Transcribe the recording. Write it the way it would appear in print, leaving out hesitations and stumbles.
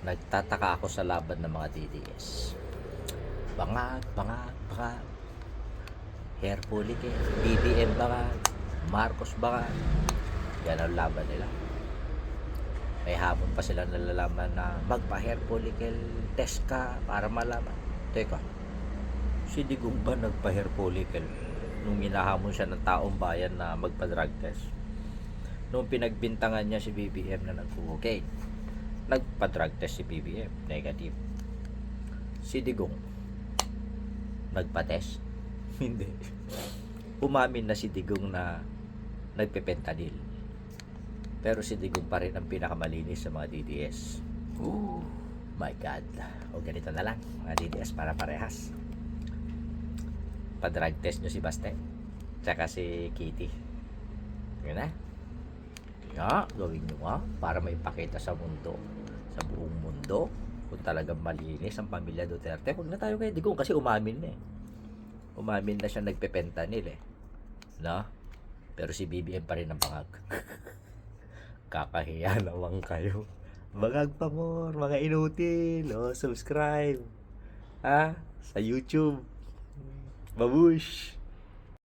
Nagtataka ako sa laban ng mga DDS. Bangag, bangag, bangag. Hair follicle, BBM bangag, Marcos bangag. Yan ang laban nila. May hamon pa sila nalalaman na magpa-hair follicle test ka para malaman. Teka, si Digong ba nagpa-hair follicle nung hinahamon siya ng taong bayan na magpa-drug test? Nung pinagbintangan niya si BBM na nag-okay, nagpa-drug test si BBM, negative. Si Digong nagpa-test? Hindi. Umamin na si Digong na nagpe-fentanyl. Pero si Digong pa rin ang pinakamalinis sa mga DDS. Oh my God. O ganito na lang, mga DDS para parehas. Pa-drug test nyo si Baste, tsaka si Kitty. Yun na. Ya, gawin nyo nga para maipakita sa mundo, sa buong mundo, kung talagang malinis ang pamilya Duterte. Huwag na tayo kay Digong kasi umamin na eh. Umamin na siya nagpe-fentanyl eh. No? Pero si BBM pa rin ang bangag. Kakahiya naman kayo. Bangag pa more, mga inutil. O, subscribe. Ha? Sa YouTube. Babush!